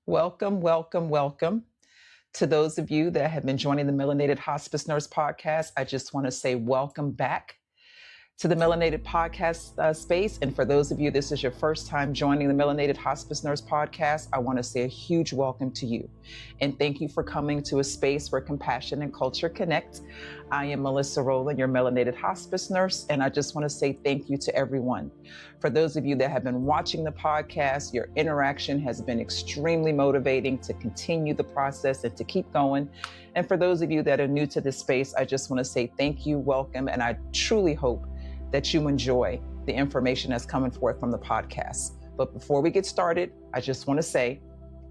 Welcome, welcome, welcome. To those of you that have been joining the Melanated Hospice Nurse podcast, I just want to say welcome back to the Melanated podcast space. And for those of you, this is your first time joining the Melanated Hospice Nurse podcast, I want to say a huge welcome to you. And thank you for coming to a space where compassion and culture connect. I am Melissa Rowland, your Melanated Hospice Nurse, and I just want to say thank you to everyone. For those of you that have been watching the podcast, your interaction has been extremely motivating to continue the process and to keep going. And for those of you that are new to this space, I just want to say thank you, welcome, and I truly hope that you enjoy the information that's coming forth from the podcast. But before we get started, I just want to say,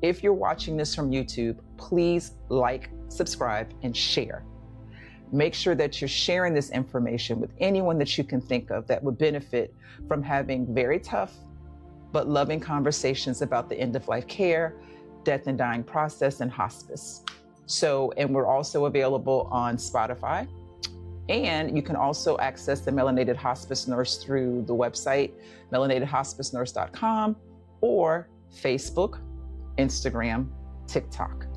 if you're watching this from YouTube, please like, subscribe, and share. Make sure that you're sharing this information with anyone that you can think of that would benefit from having very tough but loving conversations about the end-of-life care, death and dying process, and hospice. And we're also available on Spotify. And you can also access the Melanated Hospice Nurse through the website, melanatedhospicenurse.com, or Facebook, Instagram, TikTok.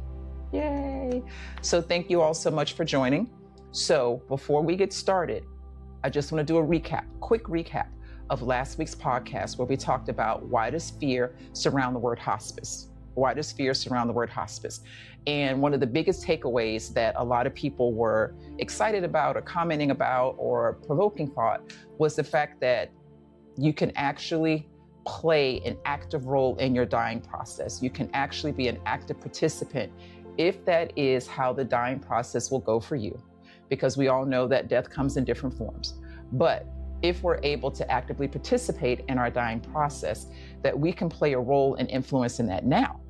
Yay. So thank you all so much for joining. So before we get started, I just want to do a quick recap of last week's podcast where we talked about why does fear surround the word hospice? Why does fear surround the word hospice? And one of the biggest takeaways that a lot of people were excited about or commenting about or provoking thought was the fact that you can actually play an active role in your dying process. You can actually be an active participant if that is how the dying process will go for you, because we all know that death comes in different forms. But if we're able to actively participate in our dying process, that we can play a role and influence in that now.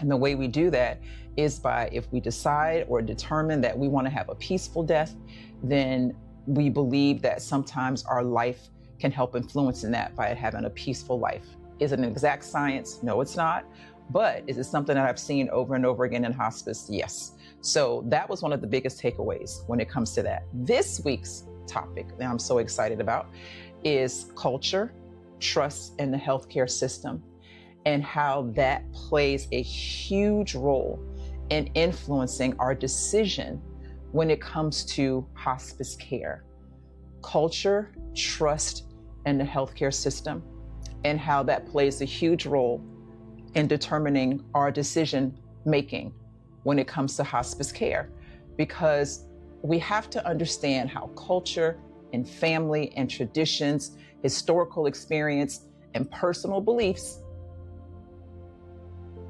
And the way we do that is by, if we decide or determine that we want to have a peaceful death, then we believe that sometimes our life can help influence in that by having a peaceful life. Is it an exact science? No, it's not. But is it something that I've seen over and over again in hospice? Yes. So that was one of the biggest takeaways when it comes to that. This week's topic that I'm so excited about is culture, trust in the healthcare system, and how that plays a huge role in influencing our decision when it comes to hospice care. Culture, trust in the healthcare system, and how that plays a huge role in determining our decision making when it comes to hospice care. Because we have to understand how culture and family and traditions, historical experience, and personal beliefs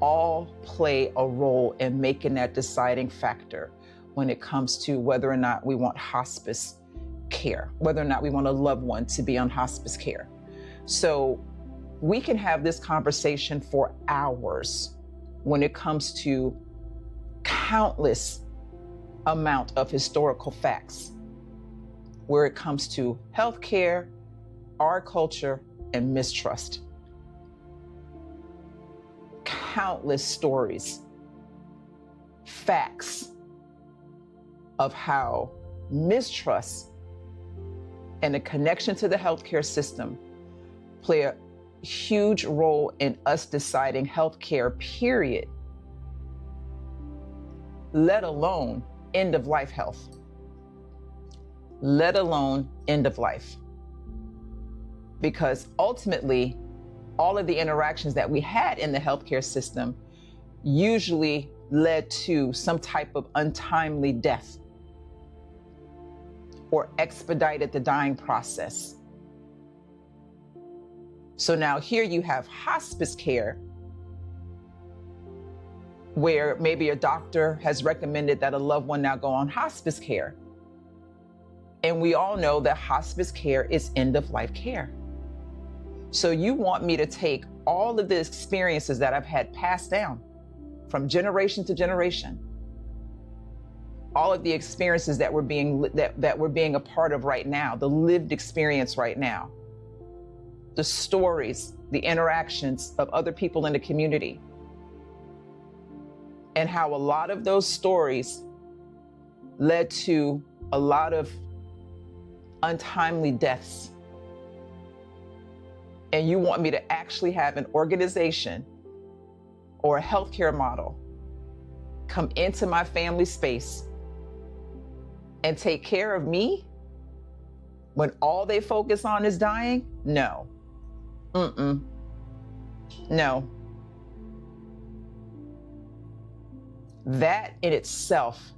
all play a role in making that deciding factor when it comes to whether or not we want hospice care, whether or not we want a loved one to be on hospice care. So we can have this conversation for hours when it comes to countless amount of historical facts where it comes to healthcare, our culture, and mistrust. Countless stories, facts of how mistrust and the connection to the healthcare system play a huge role in us deciding healthcare, period, let alone end of life health, let alone end of life. Because ultimately, all of the interactions that we had in the healthcare system usually led to some type of untimely death or expedited the dying process. So now here you have hospice care, where maybe a doctor has recommended that a loved one now go on hospice care. And we all know that hospice care is end of life care. So you want me to take all of the experiences that I've had passed down from generation to generation, all of the experiences that we're being a part of right now, the lived experience right now, the stories, the interactions of other people in the community, and how a lot of those stories led to a lot of untimely deaths. And you want me to actually have an organization or a healthcare model come into my family space and take care of me when all they focus on is dying? No. No. That in itself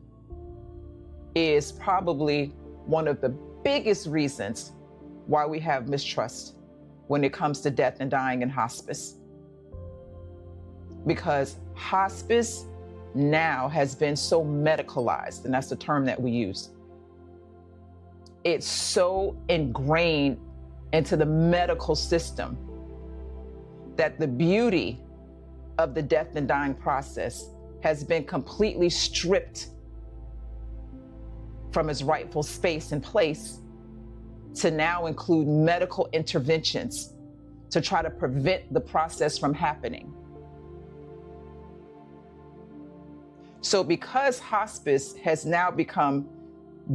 is probably one of the biggest reasons why we have mistrust when it comes to death and dying in hospice. Because hospice now has been so medicalized, and that's the term that we use. It's so ingrained into the medical system that the beauty of the death and dying process has been completely stripped from its rightful space and place to now include medical interventions to try to prevent the process from happening. So because hospice has now become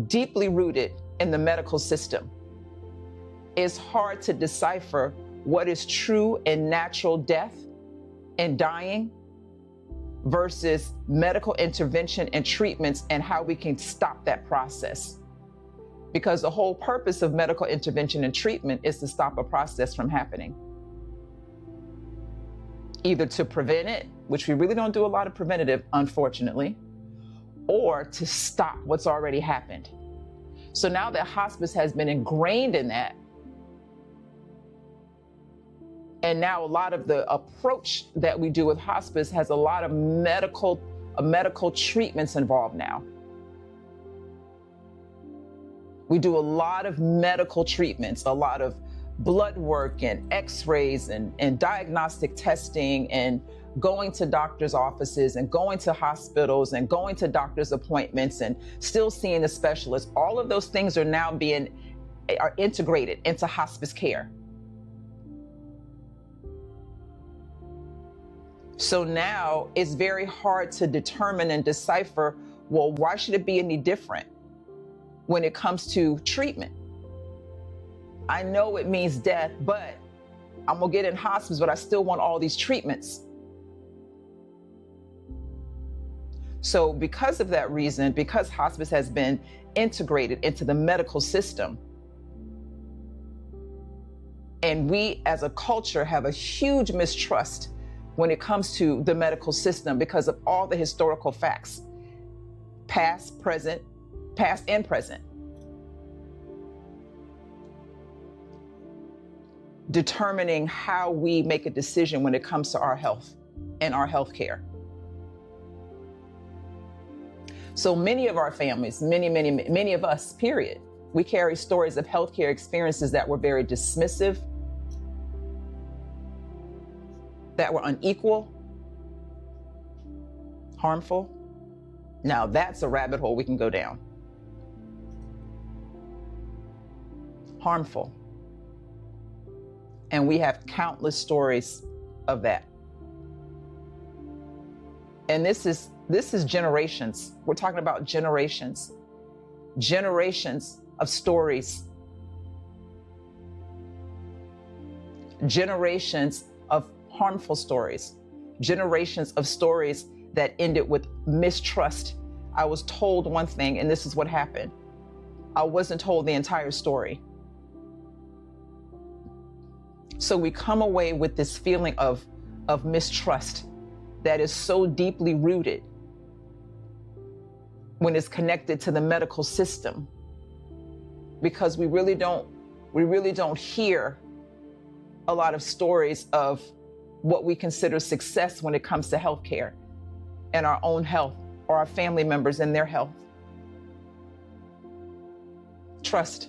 deeply rooted in the medical system, it's hard to decipher what is true and natural death and dying versus medical intervention and treatments and how we can stop that process. Because the whole purpose of medical intervention and treatment is to stop a process from happening. Either to prevent it, which we really don't do a lot of preventative, unfortunately, or to stop what's already happened. So now that hospice has been ingrained in that, and now a lot of the approach that we do with hospice has a lot of medical treatments involved now. We do a lot of medical treatments, a lot of blood work and x-rays and diagnostic testing and going to doctor's offices and going to hospitals and going to doctor's appointments and still seeing a specialist. All of those things are now are integrated into hospice care. So now it's very hard to determine and decipher, well, why should it be any different when it comes to treatment? I know it means death, but I'm gonna get in hospice, but I still want all these treatments. So because of that reason, because hospice has been integrated into the medical system, and we as a culture have a huge mistrust when it comes to the medical system because of all the historical facts, past and present, determining how we make a decision when it comes to our health and our health care. So many of our families, many of us, period, we carry stories of healthcare experiences that were very dismissive, that were unequal, harmful. Now that's a rabbit hole we can go down. Harmful. And we have countless stories of that. And this is generations. We're talking about generations of stories, generations of harmful stories, generations of stories that ended with mistrust. I was told one thing and this is what happened. I wasn't told the entire story. So we come away with this feeling of mistrust that is so deeply rooted when it's connected to the medical system, because we really don't hear a lot of stories of what we consider success when it comes to healthcare and our own health or our family members and their health. Trust.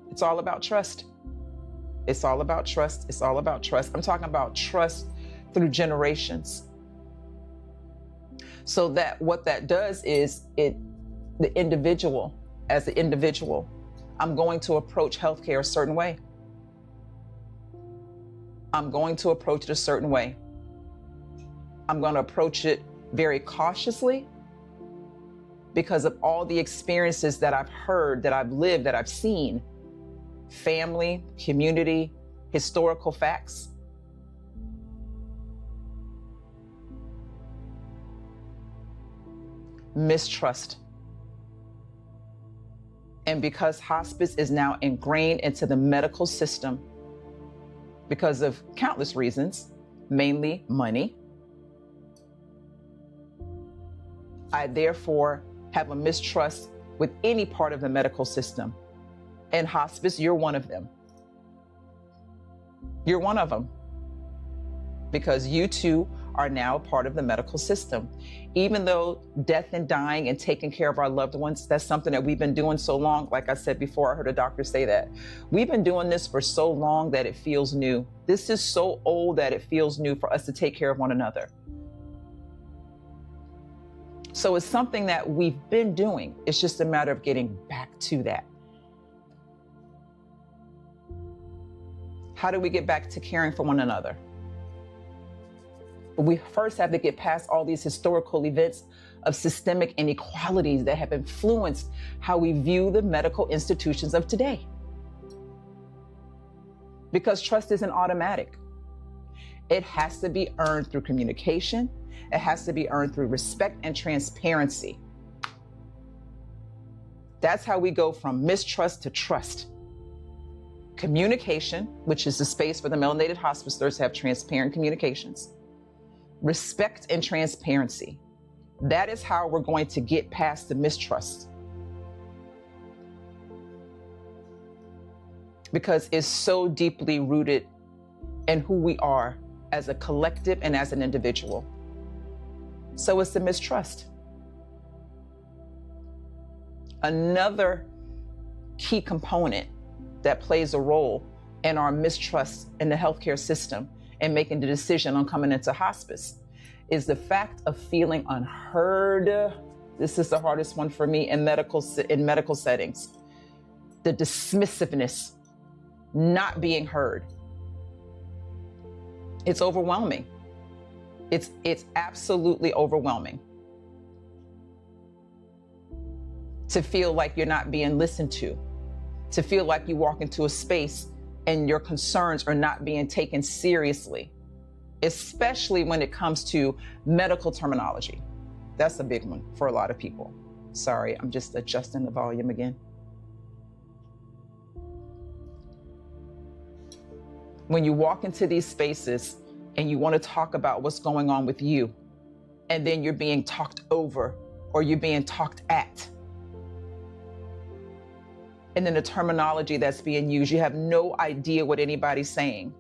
It's all about trust. It's all about trust. It's all about trust. I'm talking about trust through generations. So that what that does is the individual, as the individual, I'm going to approach healthcare a certain way. I'm going to approach it a certain way. I'm going to approach it very cautiously because of all the experiences that I've heard, that I've lived, that I've seen. Family, community, historical facts. mistrust. And because hospice is now ingrained into the medical system because of countless reasons, mainly money, I therefore have a mistrust with any part of the medical system. And hospice, you're one of them. You're one of them. Because you too are now part of the medical system. Even though death and dying and taking care of our loved ones, that's something that we've been doing so long. Like I said before, I heard a doctor say that. We've been doing this for so long that it feels new. This is so old that it feels new for us to take care of one another. So it's something that we've been doing. It's just a matter of getting back to that. How do we get back to caring for one another? We first have to get past all these historical events of systemic inequalities that have influenced how we view the medical institutions of today. Because trust isn't automatic. It has to be earned through communication. It has to be earned through respect and transparency. That's how we go from mistrust to trust. Communication, which is the space for the melanated hospice nurse to have transparent communications. Respect and transparency. That is how we're going to get past the mistrust. Because it's so deeply rooted in who we are as a collective and as an individual. So it's the mistrust. Another key component that plays a role in our mistrust in the healthcare system and making the decision on coming into hospice is the fact of feeling unheard. This is the hardest one for me in medical settings. The dismissiveness, not being heard. It's overwhelming. It's absolutely overwhelming to feel like you're not being listened to feel like you walk into a space and your concerns are not being taken seriously, especially when it comes to medical terminology. That's a big one for a lot of people. Sorry, I'm just adjusting the volume again. When you walk into these spaces and you want to talk about what's going on with you, and then you're being talked over or you're being talked at, and then the terminology that's being used, you have no idea what anybody's saying.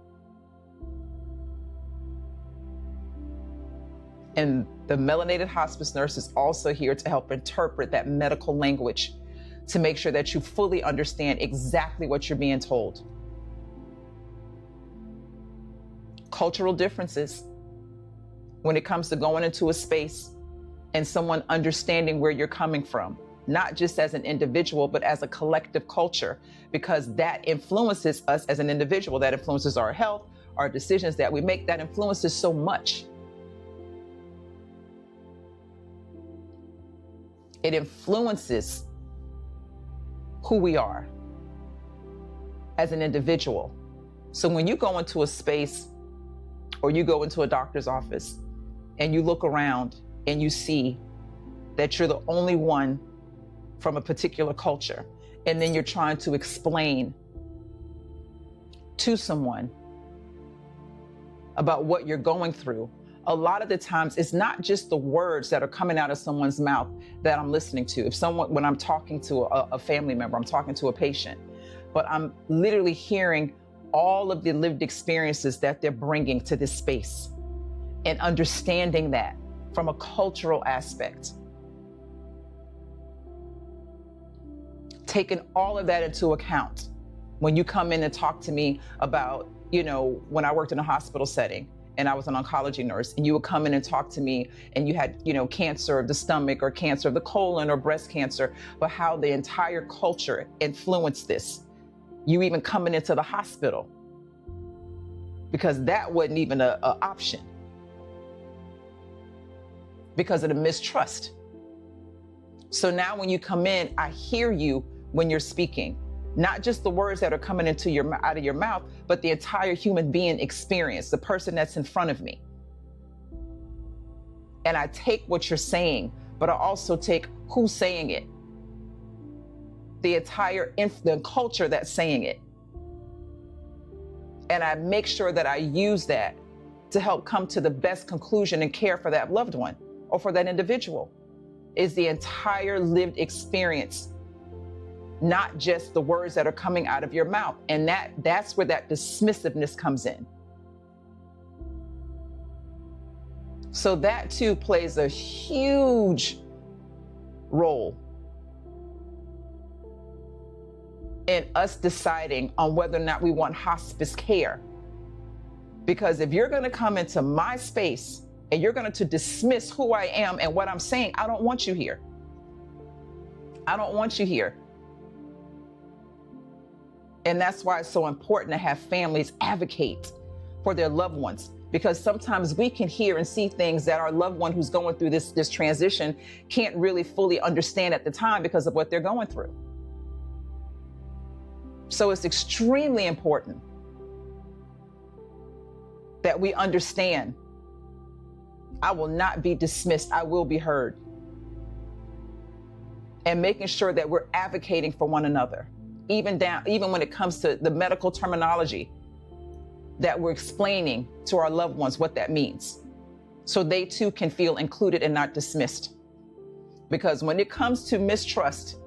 And the melanated hospice nurse is also here to help interpret that medical language to make sure that you fully understand exactly what you're being told. Cultural differences when it comes to going into a space and someone understanding where you're coming from. Not just as an individual, but as a collective culture, because that influences us as an individual, that influences our health, our decisions that we make, that influences so much. It influences who we are as an individual. So when you go into a space or you go into a doctor's office and you look around and you see that you're the only one from a particular culture, and then you're trying to explain to someone about what you're going through, a lot of the times it's not just the words that are coming out of someone's mouth that I'm listening to. When I'm talking to a family member, I'm talking to a patient, but I'm literally hearing all of the lived experiences that they're bringing to this space and understanding that from a cultural aspect. Taking all of that into account when you come in and talk to me about, when I worked in a hospital setting and I was an oncology nurse, and you would come in and talk to me and you had, cancer of the stomach or cancer of the colon or breast cancer, but how the entire culture influenced this. You even coming into the hospital, because that wasn't even an option because of the mistrust. So now when you come in, I hear you when you're speaking, not just the words that are coming out of your mouth, but the entire human being experience, the person that's in front of me. And I take what you're saying, but I also take who's saying it, the entire the culture that's saying it. And I make sure that I use that to help come to the best conclusion and care for that loved one or for that individual. Is the entire lived experience, not just the words that are coming out of your mouth. And that's where that dismissiveness comes in. So that too plays a huge role in us deciding on whether or not we want hospice care. Because if you're going to come into my space and you're going to dismiss who I am and what I'm saying, I don't want you here. I don't want you here. And that's why it's so important to have families advocate for their loved ones, because sometimes we can hear and see things that our loved one who's going through this transition can't really fully understand at the time because of what they're going through. So it's extremely important that we understand, I will not be dismissed, I will be heard. And making sure that we're advocating for one another, even when it comes to the medical terminology, that we're explaining to our loved ones what that means, so they too can feel included and not dismissed. Because when it comes to mistrust,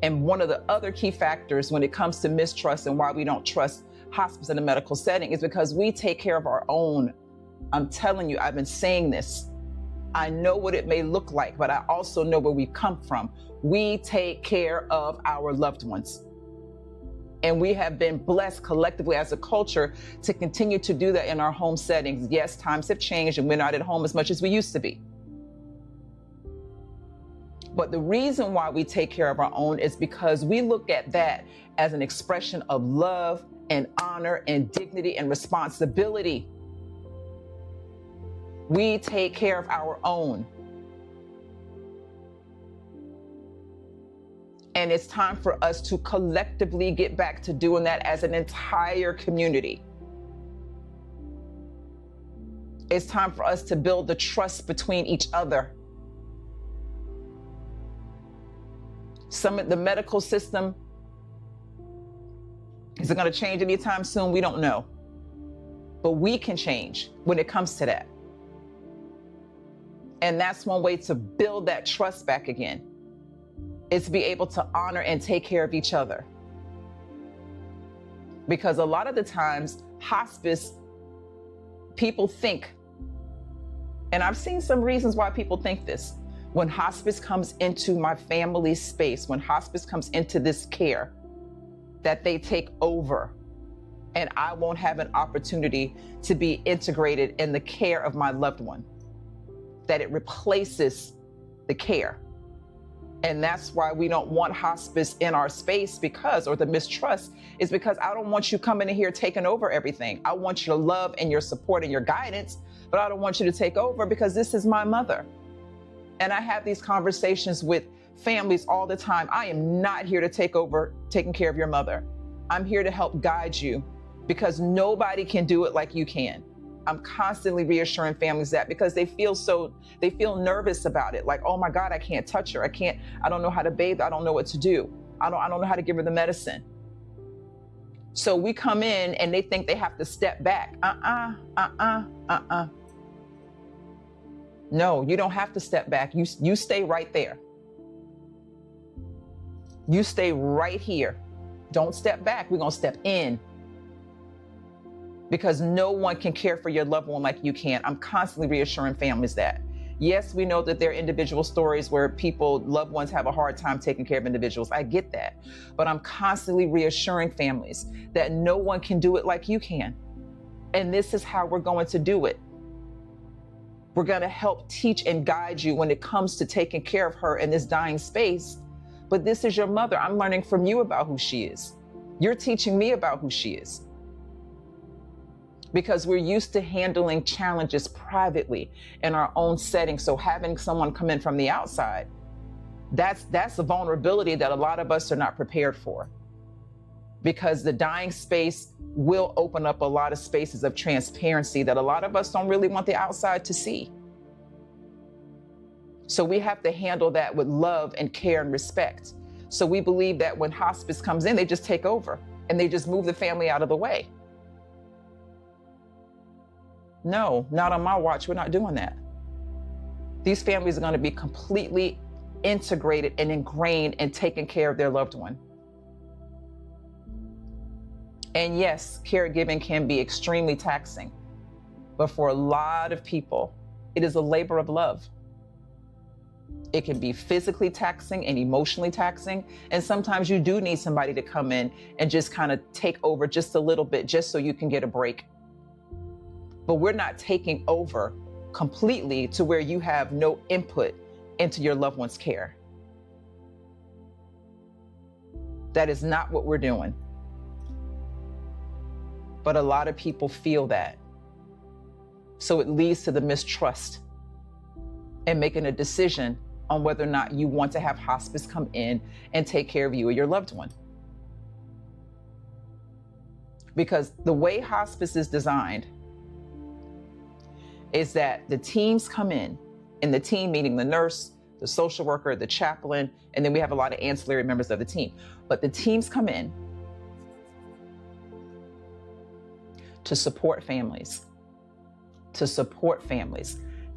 and one of the other key factors when it comes to mistrust and why we don't trust hospice in a medical setting is because we take care of our own. I'm telling you, I've been saying this. I know what it may look like, but I also know where we come from. We take care of our loved ones. And we have been blessed collectively as a culture to continue to do that in our home settings. Yes, times have changed and we're not at home as much as we used to be. But the reason why we take care of our own is because we look at that as an expression of love and honor and dignity and responsibility. We take care of our own. And it's time for us to collectively get back to doing that as an entire community. It's time for us to build the trust between each other. Some of the medical system, is it going to change anytime soon? We don't know. But we can change when it comes to that. And that's one way to build that trust back again, is to be able to honor and take care of each other. Because a lot of the times, hospice, people think, and I've seen some reasons why people think this, when hospice comes into my family's space, when hospice comes into this care, that they take over and I won't have an opportunity to be integrated in the care of my loved one, that it replaces the care. And that's why we don't want hospice in our space, or the mistrust is because I don't want you coming in here taking over everything. I want your love and your support and your guidance, but I don't want you to take over because this is my mother. And I have these conversations with families all the time. I am not here to take over taking care of your mother. I'm here to help guide you because nobody can do it like you can. I'm constantly reassuring families that because they feel nervous about it. Like, oh my God, I can't touch her. I don't know how to bathe. I don't know what to do. I don't know how to give her the medicine. So we come in and they think they have to step back. No, you don't have to step back. You stay right there. You stay right here. Don't step back. We're going to step in. Because no one can care for your loved one like you can. I'm constantly reassuring families that. Yes, we know that there are individual stories where loved ones have a hard time taking care of individuals. I get that. But I'm constantly reassuring families that no one can do it like you can. And this is how we're going to do it. We're going to help teach and guide you when it comes to taking care of her in this dying space. But this is your mother. I'm learning from you about who she is. You're teaching me about who she is. Because we're used to handling challenges privately in our own setting. So having someone come in from the outside, that's a vulnerability that a lot of us are not prepared for. Because the dying space will open up a lot of spaces of transparency that a lot of us don't really want the outside to see. So we have to handle that with love and care and respect. So we believe that when hospice comes in, they just take over and they just move the family out of the way. No, not on my watch. We're not doing that. These families are going to be completely integrated and ingrained in taking care of their loved one. And yes, caregiving can be extremely taxing, but for a lot of people, it is a labor of love. It can be physically taxing and emotionally taxing. And sometimes you do need somebody to come in and just kind of take over just a little bit, just so you can get a break. But we're not taking over completely to where you have no input into your loved one's care. That is not what we're doing. But a lot of people feel that. So it leads to the mistrust and making a decision on whether or not you want to have hospice come in and take care of you or your loved one. Because the way hospice is designed is that the teams come in, and the team meaning the nurse, the social worker, the chaplain, and then we have a lot of ancillary members of the team. But the teams come in to support families,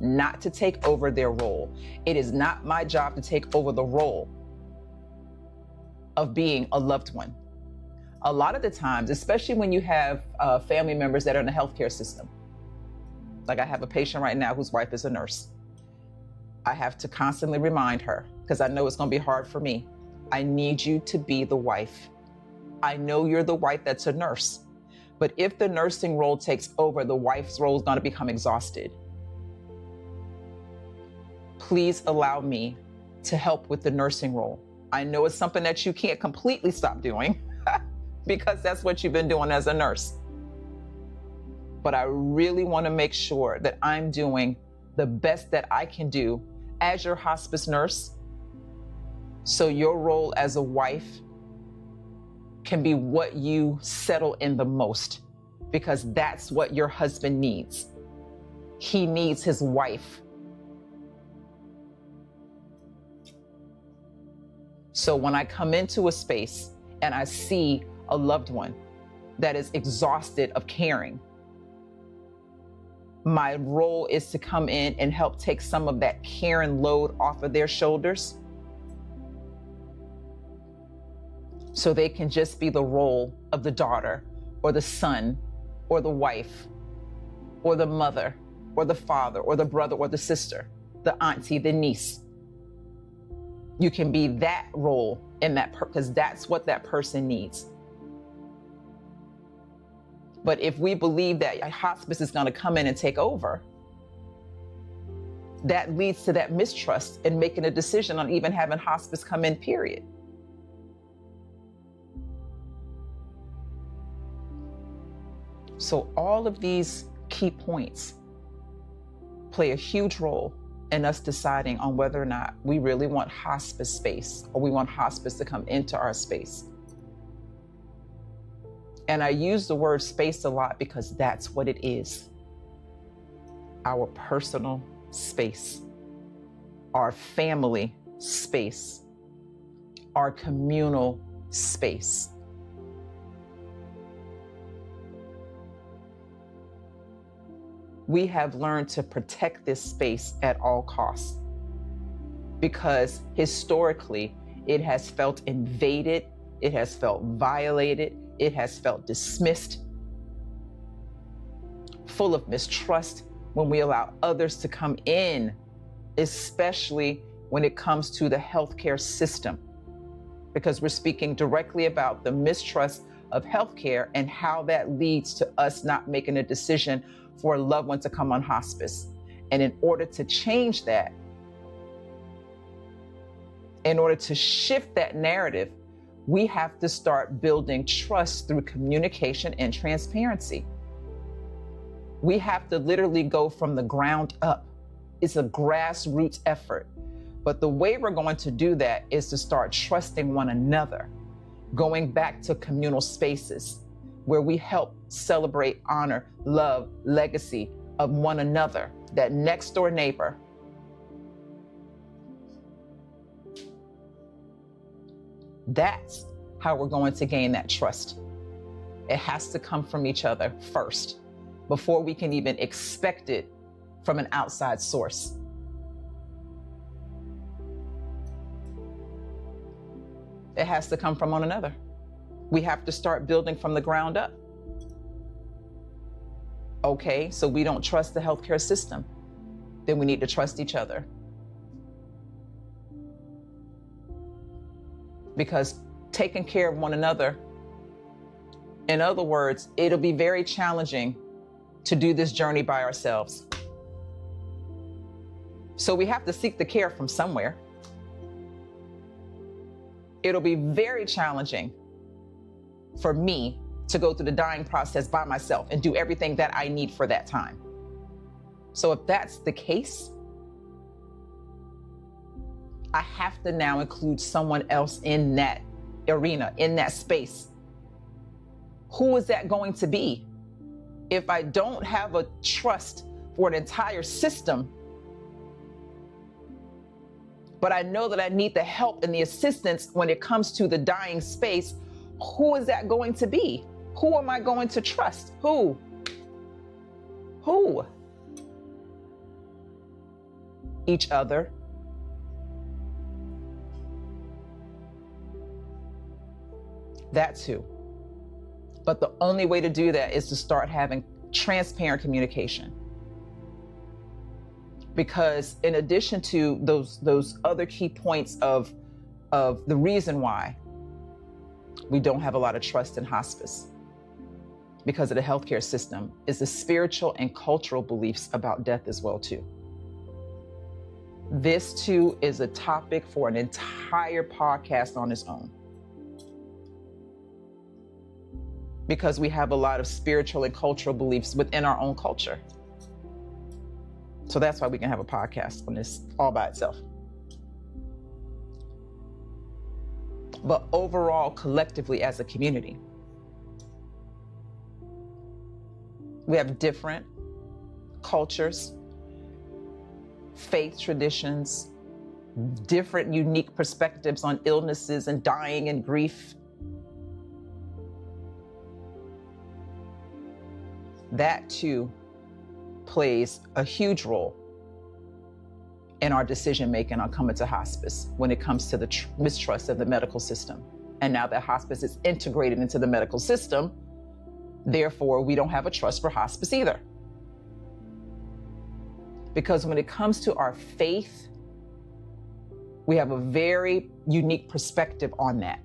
not to take over their role. It is not my job to take over the role of being a loved one. A lot of the times, especially when you have family members that are in the healthcare system, like I have a patient right now whose wife is a nurse. I have to constantly remind her, because I know it's going to be hard for me. I need you to be the wife. I know you're the wife that's a nurse, but if the nursing role takes over, the wife's role is going to become exhausted. Please allow me to help with the nursing role. I know it's something that you can't completely stop doing because that's what you've been doing as a nurse. But I really want to make sure that I'm doing the best that I can do as your hospice nurse, so your role as a wife can be what you settle in the most, because that's what your husband needs. He needs his wife. So when I come into a space and I see a loved one that is exhausted of caring, my role is to come in and help take some of that caring load off of their shoulders, so they can just be the role of the daughter or the son or the wife or the mother or the father or the brother or the sister, the auntie, the niece. You can be that role in that, because that's what that person needs. But if we believe that a hospice is going to come in and take over, that leads to that mistrust in making a decision on even having hospice come in, period. So all of these key points play a huge role in us deciding on whether or not we really want hospice space, or we want hospice to come into our space. And I use the word space a lot because that's what it is. Our personal space, our family space, our communal space. We have learned to protect this space at all costs, because historically it has felt invaded, it has felt violated, it has felt dismissed, full of mistrust when we allow others to come in, especially when it comes to the healthcare system, because we're speaking directly about the mistrust of healthcare and how that leads to us not making a decision for a loved one to come on hospice. And in order to change that, in order to shift that narrative, we have to start building trust through communication and transparency. We have to literally go from the ground up. It's a grassroots effort. But the way we're going to do that is to start trusting one another, going back to communal spaces where we help celebrate, honor, love, legacy of one another, that next door neighbor, That's how we're going to gain that trust. It has to come from each other first before we can even expect it from an outside source. It has to come from one another. We have to start building from the ground up. Okay, so we don't trust the healthcare system. Then we need to trust each other. Because taking care of one another, in other words, it'll be very challenging to do this journey by ourselves. So we have to seek the care from somewhere. It'll be very challenging for me to go through the dying process by myself and do everything that I need for that time. So if that's the case, I have to now include someone else in that arena, in that space. Who is that going to be? If I don't have a trust for an entire system, but I know that I need the help and the assistance when it comes to the dying space, who is that going to be? Who am I going to trust? Who? Each other. That's who. But the only way to do that is to start having transparent communication. Because in addition to those other key points of the reason why we don't have a lot of trust in hospice because of the healthcare system is the spiritual and cultural beliefs about death as well too. This too is a topic for an entire podcast on its own. Because we have a lot of spiritual and cultural beliefs within our own culture. So that's why we can have a podcast on this all by itself. But overall, collectively as a community, we have different cultures, faith traditions, different unique perspectives on illnesses and dying and grief. That too plays a huge role in our decision making on coming to hospice when it comes to the mistrust of the medical system. And now that hospice is integrated into the medical system, therefore we don't have a trust for hospice either. Because when it comes to our faith, we have a very unique perspective on that.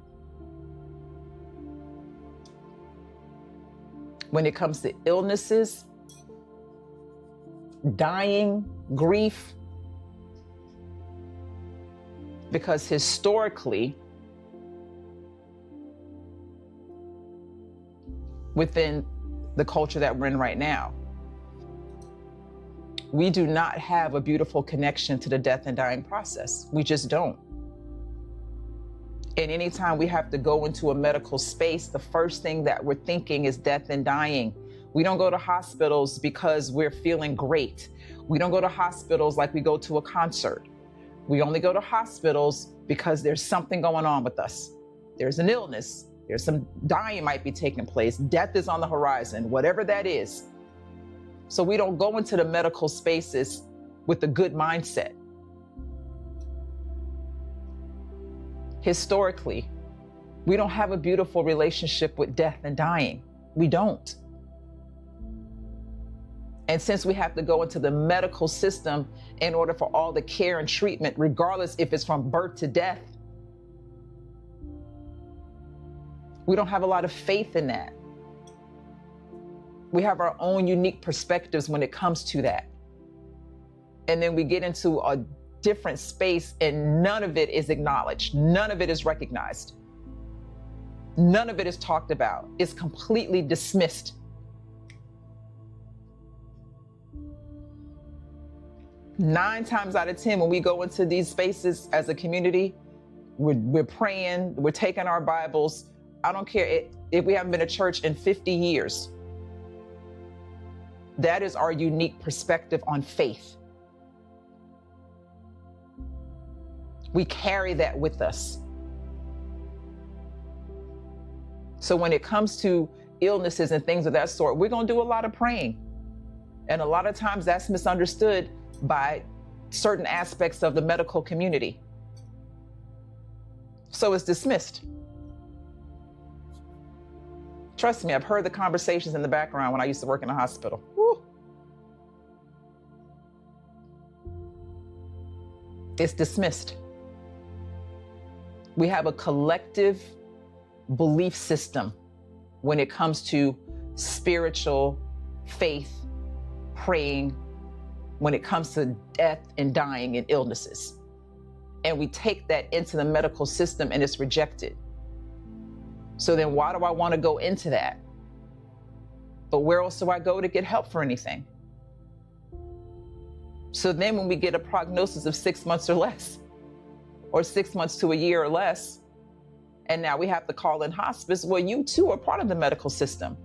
When it comes to illnesses, dying, grief, because historically, within the culture that we're in right now, we do not have a beautiful connection to the death and dying process. We just don't. And anytime we have to go into a medical space, the first thing that we're thinking is death and dying. We don't go to hospitals because we're feeling great. We don't go to hospitals like we go to a concert. We only go to hospitals because there's something going on with us. There's an illness. There's some dying might be taking place. Death is on the horizon, whatever that is. So we don't go into the medical spaces with a good mindset. Historically, we don't have a beautiful relationship with death and dying. We don't. And since we have to go into the medical system in order for all the care and treatment, regardless if it's from birth to death, we don't have a lot of faith in that. We have our own unique perspectives when it comes to that. And then we get into a different space and none of it is acknowledged. None of it is recognized. None of it is talked about. It's completely dismissed. Nine times out of 10, when we go into these spaces as a community, we're praying, we're taking our Bibles. I don't care if we haven't been to church in 50 years. That is our unique perspective on faith. We carry that with us. So when it comes to illnesses and things of that sort, we're going to do a lot of praying. And a lot of times that's misunderstood by certain aspects of the medical community. So it's dismissed. Trust me, I've heard the conversations in the background when I used to work in a hospital. Woo. It's dismissed. We have a collective belief system when it comes to spiritual faith, praying, when it comes to death and dying and illnesses. And we take that into the medical system and it's rejected. So then why do I want to go into that? But where else do I go to get help for anything? So then when we get a prognosis of 6 months or less, or 6 months to a year or less, and now we have to call in hospice, well, you too are part of the medical system.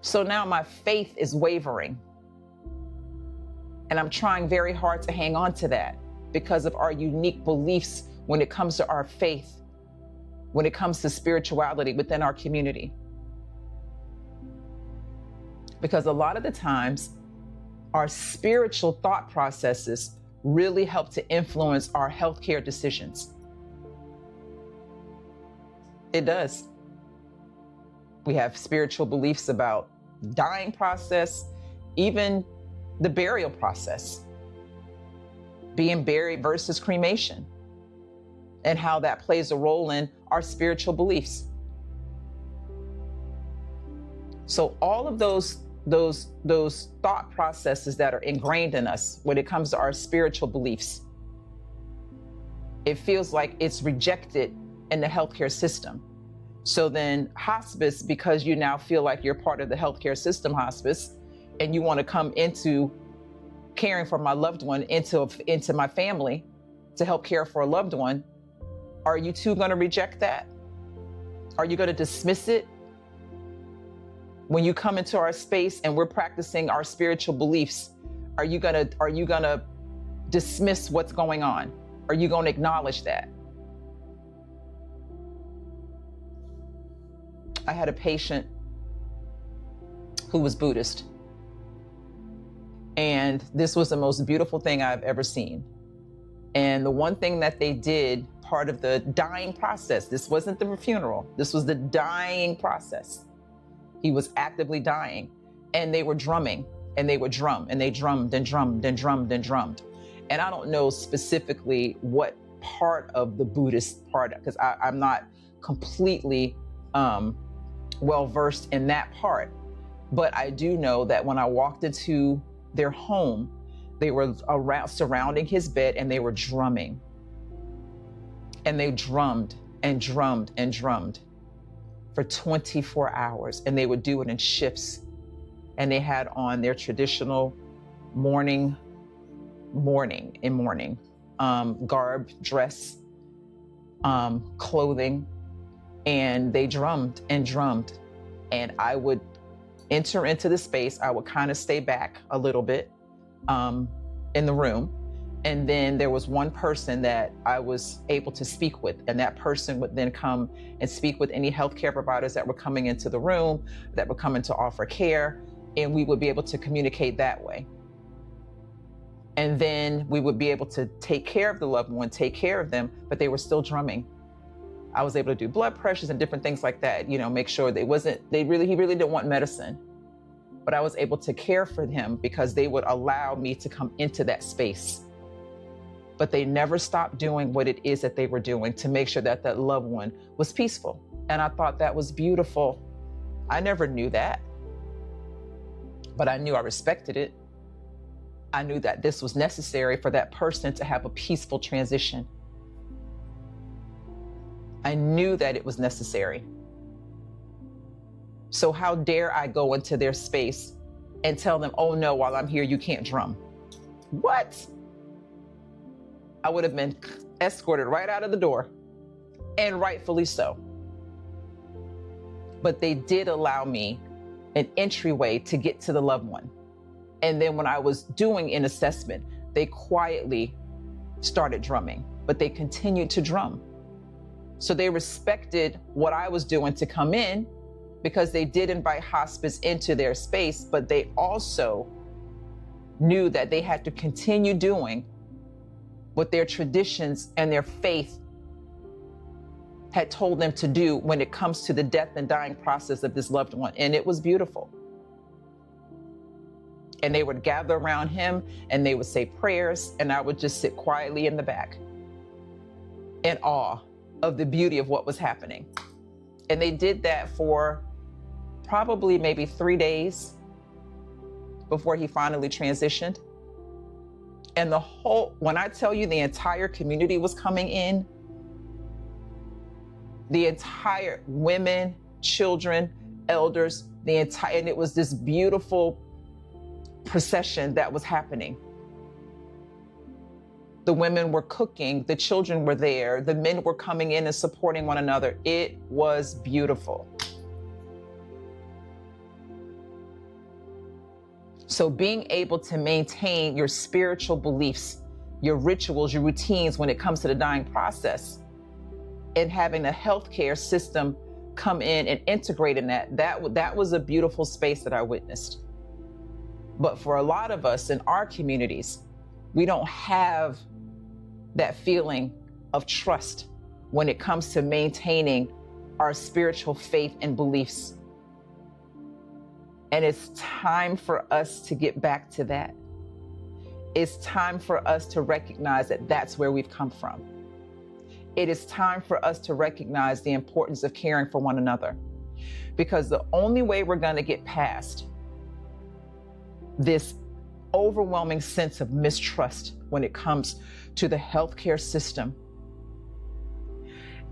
So now my faith is wavering. And I'm trying very hard to hang on to that because of our unique beliefs when it comes to our faith, when it comes to spirituality within our community. Because a lot of the times, our spiritual thought processes really help to influence our healthcare decisions. It does. We have spiritual beliefs about dying process, even the burial process, being buried versus cremation, and how that plays a role in our spiritual beliefs. So all of those thought processes that are ingrained in us when it comes to our spiritual beliefs, it feels like it's rejected in the healthcare system. So then hospice, because you now feel like you're part of the healthcare system, hospice, and you want to come into caring for my loved one, into my family to help care for a loved one, are you too going to reject that? Are you going to dismiss it? When you come into our space and we're practicing our spiritual beliefs, are you gonna dismiss what's going on? Are you going to acknowledge that? I had a patient who was Buddhist, and this was the most beautiful thing I've ever seen. And the one thing that they did, part of the dying process, this wasn't the funeral, this was the dying process. He was actively dying, and they were drumming, and they would drum, and they drummed and drummed and drummed and drummed. And I don't know specifically what part of the Buddhist part, because I'm not completely well versed in that part. But I do know that when I walked into their home, they were surrounding his bed, and they were drumming. And they drummed and drummed and drummed for 24 hours. And they would do it in shifts. And they had on their traditional mourning garb, dress, clothing. And they drummed and drummed. And I would enter into the space. I would kind of stay back a little bit in the room. And then there was one person that I was able to speak with, and that person would then come and speak with any healthcare providers that were coming into the room, that were coming to offer care, and we would be able to communicate that way. And then we would be able to take care of the loved one, take care of them, but they were still drumming. I was able to do blood pressures and different things like that, make sure he really didn't want medicine. But I was able to care for him because they would allow me to come into that space. But they never stopped doing what it is that they were doing to make sure that that loved one was peaceful. And I thought that was beautiful. I never knew that, but I knew I respected it. I knew that this was necessary for that person to have a peaceful transition. I knew that it was necessary. So how dare I go into their space and tell them, oh no, while I'm here, you can't drum? What? I would have been escorted right out of the door, and rightfully so. But they did allow me an entryway to get to the loved one. And then when I was doing an assessment, they quietly started drumming. but they continued to drum. So they respected what I was doing to come in, because they did invite hospice into their space, but they also knew that they had to continue doing what their traditions and their faith had told them to do when it comes to the death and dying process of this loved one. And it was beautiful. And they would gather around him and they would say prayers, and I would just sit quietly in the back in awe of the beauty of what was happening. And they did that for probably maybe 3 days before he finally transitioned. And when I tell you the entire community was coming in, the entire women, children, elders, and it was this beautiful procession that was happening. The women were cooking, the children were there, the men were coming in and supporting one another. It was beautiful. So being able to maintain your spiritual beliefs, your rituals, your routines when it comes to the dying process, and having a healthcare system come in and integrate in that was a beautiful space that I witnessed. But for a lot of us in our communities, we don't have that feeling of trust when it comes to maintaining our spiritual faith and beliefs. And it's time for us to get back to that. It's time for us to recognize that that's where we've come from. It is time for us to recognize the importance of caring for one another, because the only way we're going to get past this overwhelming sense of mistrust when it comes to the healthcare system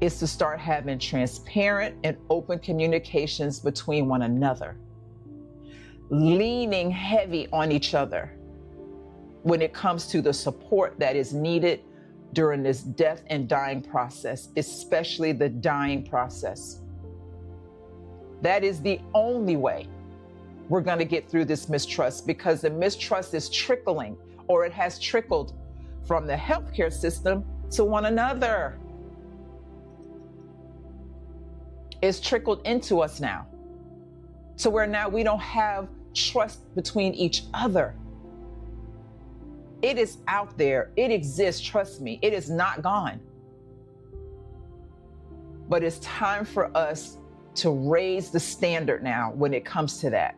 is to start having transparent and open communications between one another, leaning heavy on each other when it comes to the support that is needed during this death and dying process, especially the dying process. That is the only way we're going to get through this mistrust, because the mistrust is trickling, or it has trickled from the healthcare system to one another. It's trickled into us now, to where now we don't have trust between each other. It is out there. It exists. Trust me, it is not gone. But it's time for us to raise the standard now when it comes to that,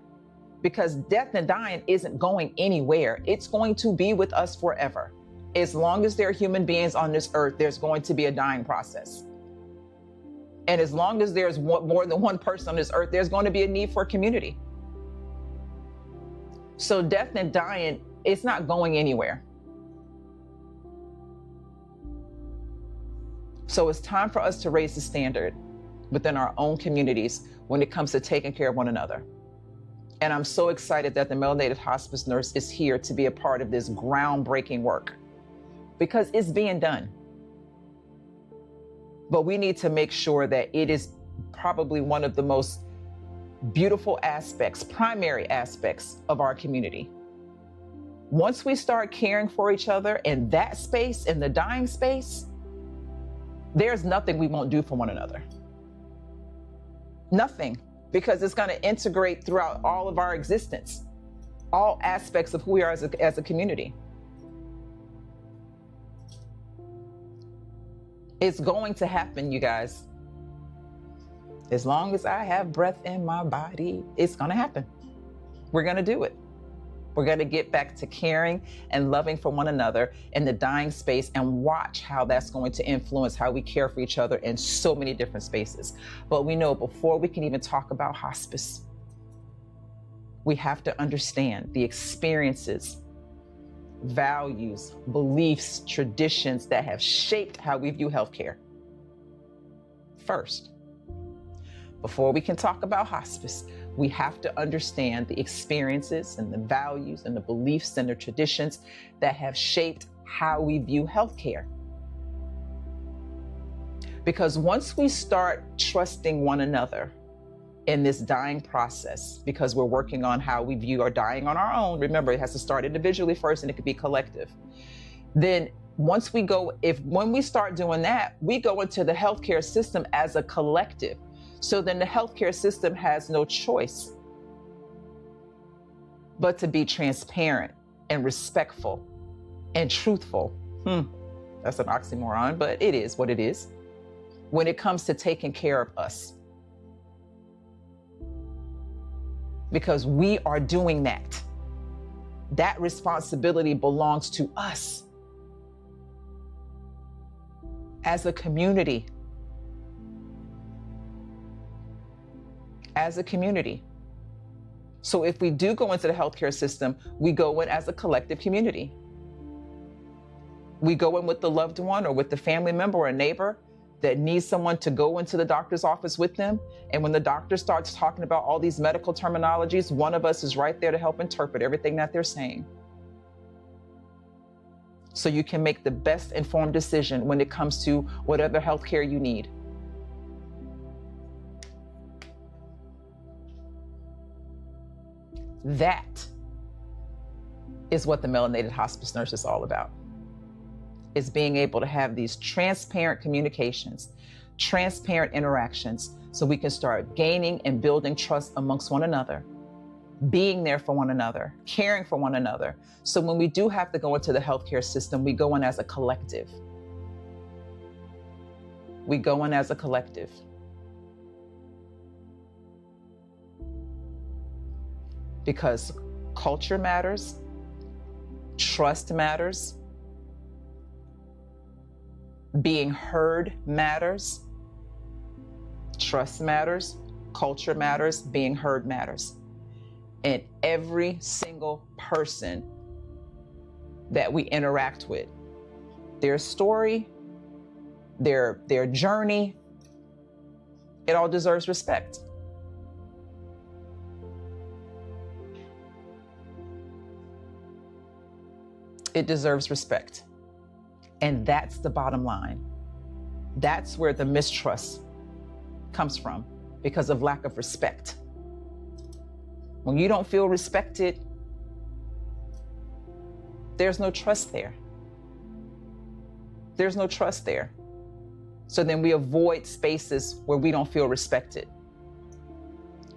because death and dying isn't going anywhere. It's going to be with us forever. As long as there are human beings on this earth, there's going to be a dying process. And as long as there's more than one person on this earth, there's going to be a need for a community. So death and dying, it's not going anywhere. So it's time for us to raise the standard within our own communities when it comes to taking care of one another. And I'm so excited that the Melanated Hospice Nurse is here to be a part of this groundbreaking work, because it's being done. But we need to make sure that it is probably one of the most beautiful aspects, primary aspects of our community. Once we start caring for each other in that space, in the dying space, there's nothing we won't do for one another. Nothing, because it's going to integrate throughout all of our existence, all aspects of who we are as a community. It's going to happen, you guys. As long as I have breath in my body, it's going to happen. We're going to do it. We're going to get back to caring and loving for one another in the dying space, and watch how that's going to influence how we care for each other in so many different spaces. But we know before we can even talk about hospice, we have to understand the experiences, values, beliefs, traditions that have shaped how we view healthcare first. Before we can talk about hospice, we have to understand the experiences and the values and the beliefs and the traditions that have shaped how we view healthcare. Because once we start trusting one another in this dying process, because we're working on how we view our dying on our own, remember, it has to start individually first and it could be collective, then When we start doing that, we go into the healthcare system as a collective. So then the healthcare system has no choice but to be transparent and respectful and truthful. That's an oxymoron, but it is what it is when it comes to taking care of us. Because we are doing that. That responsibility belongs to us as a community. As a community. So if we do go into the healthcare system, we go in as a collective community. We go in with the loved one or with the family member or a neighbor that needs someone to go into the doctor's office with them. And when the doctor starts talking about all these medical terminologies, one of us is right there to help interpret everything that they're saying. So you can make the best informed decision when it comes to whatever healthcare you need. That is what the Melanated Hospice Nurse is all about. Is being able to have these transparent communications, transparent interactions, so we can start gaining and building trust amongst one another, being there for one another, caring for one another. So when we do have to go into the healthcare system, we go in as a collective. We go in as a collective. Because culture matters, trust matters, being heard matters, trust matters, culture matters, being heard matters. And every single person that we interact with, their story, their journey, it all deserves respect. It deserves respect. And that's the bottom line. That's where the mistrust comes from, because of lack of respect. When you don't feel respected, there's no trust there. There's no trust there. So then we avoid spaces where we don't feel respected.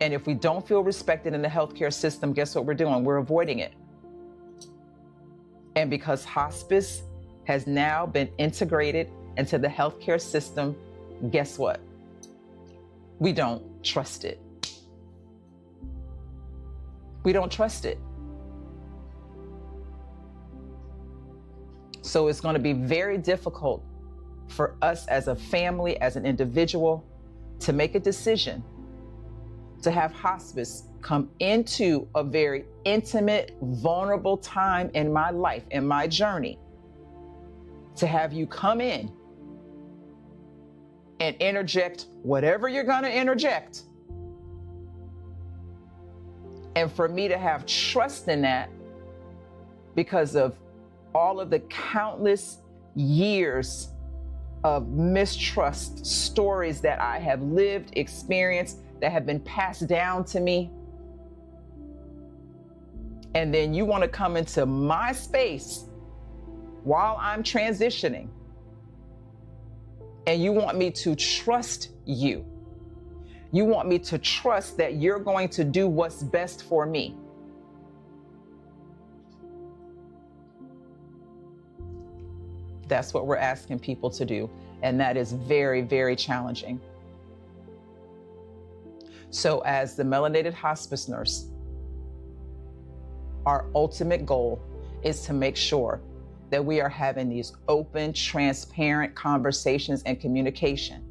And if we don't feel respected in the healthcare system, guess what we're doing? We're avoiding it. And because hospice has now been integrated into the healthcare system, guess what? We don't trust it. We don't trust it. So it's going to be very difficult for us as a family, as an individual, to make a decision to have hospice come into a very intimate, vulnerable time in my life, in my journey, to have you come in and interject whatever you're going to interject. And for me to have trust in that because of all of the countless years of mistrust stories that I have lived, experienced, that have been passed down to me. And then you want to come into my space while I'm transitioning, and you want me to trust you. You want me to trust that you're going to do what's best for me. That's what we're asking people to do. And that is very, very challenging. So as the Melanated Hospice Nurse, our ultimate goal is to make sure that we are having these open, transparent conversations and communication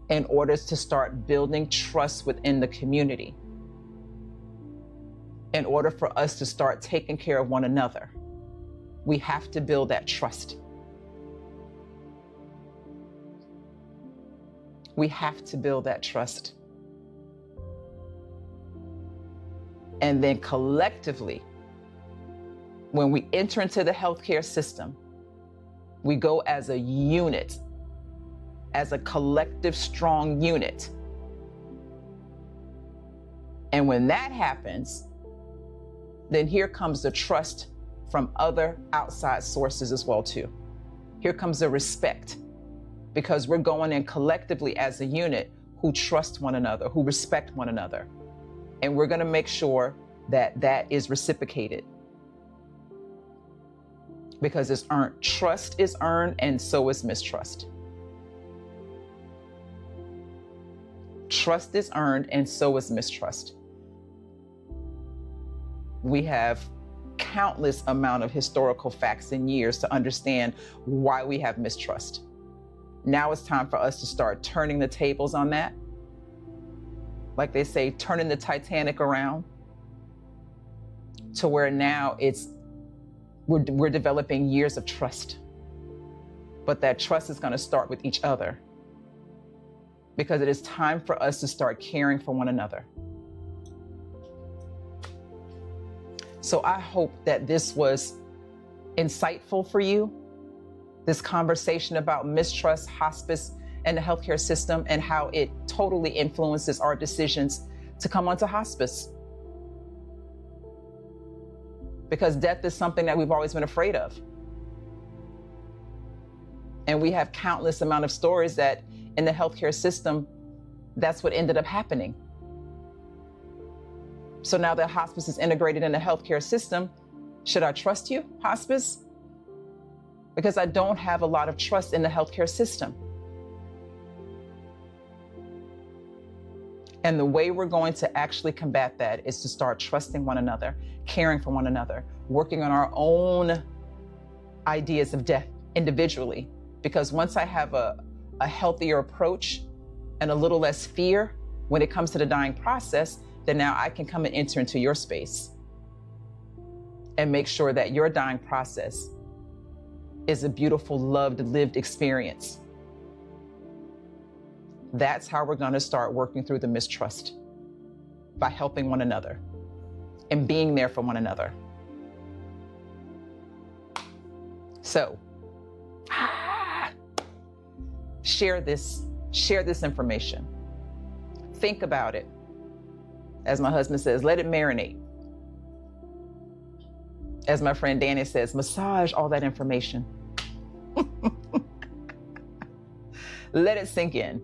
in order to start building trust within the community, in order for us to start taking care of one another. We have to build that trust. We have to build that trust. And then collectively, when we enter into the healthcare system, we go as a unit, as a collective, strong unit. And when that happens, then here comes the trust from other outside sources as well too. Here comes the respect, because we're going in collectively as a unit who trust one another, who respect one another. And we're going to make sure that that is reciprocated, because it's earned. Trust is earned, and so is mistrust. Trust is earned, and so is mistrust. We have countless amount of historical facts and years to understand why we have mistrust. Now it's time for us to start turning the tables on that. Like they say, turning the Titanic around to where now we're developing years of trust. But that trust is going to start with each other, because it is time for us to start caring for one another. So I hope that this was insightful for you, this conversation about mistrust, hospice, and the healthcare system, and how it totally influences our decisions to come onto hospice. Because death is something that we've always been afraid of. And we have countless amount of stories that in the healthcare system, that's what ended up happening. So now that hospice is integrated in the healthcare system, should I trust you, hospice? Because I don't have a lot of trust in the healthcare system. And the way we're going to actually combat that is to start trusting one another, caring for one another, working on our own ideas of death individually. Because once I have a healthier approach and a little less fear when it comes to the dying process, then now I can come and enter into your space and make sure that your dying process is a beautiful, loved, lived experience. That's how we're going to start working through the mistrust, by helping one another and being there for one another. So, share this information. Think about it. As my husband says, let it marinate. As my friend Danny says, massage all that information. Let it sink in.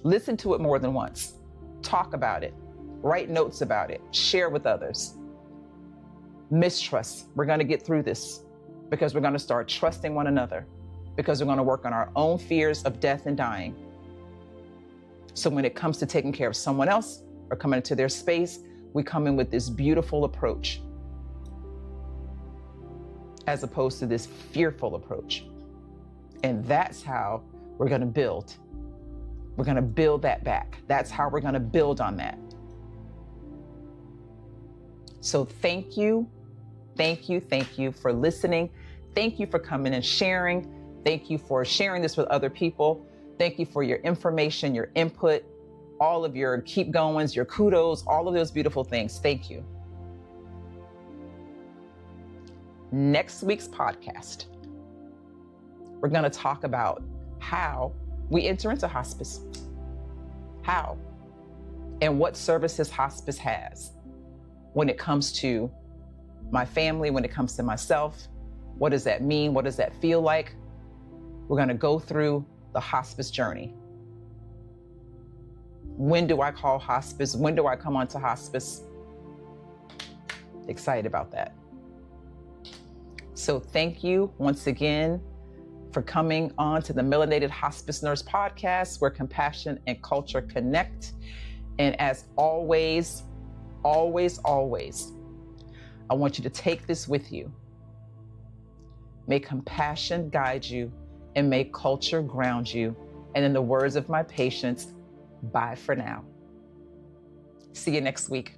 Listen to it more than once. Talk about it. Write notes about it. Share with others. Mistrust. We're going to get through this, because we're going to start trusting one another, because we're going to work on our own fears of death and dying. So when it comes to taking care of someone else or coming into their space, we come in with this beautiful approach, as opposed to this fearful approach. And that's how we're going to build. We're going to build that back. That's how we're going to build on that. So thank you for listening. Thank you for coming and sharing. Thank you for sharing this with other people. Thank you for your information, your input, all of your keep goings, your kudos, all of those beautiful things. Thank you. Next week's podcast, we're going to talk about how we enter into hospice. How and what services hospice has when it comes to my family, when it comes to myself. What does that mean? What does that feel like? We're going to go through the hospice journey. When do I call hospice? When do I come onto hospice? Excited about that. So thank you once again for coming on to the Melanated Hospice Nurse Podcast, where compassion and culture connect. And as always, always, always, I want you to take this with you. May compassion guide you, and may culture ground you. And in the words of my patients, bye for now. See you next week.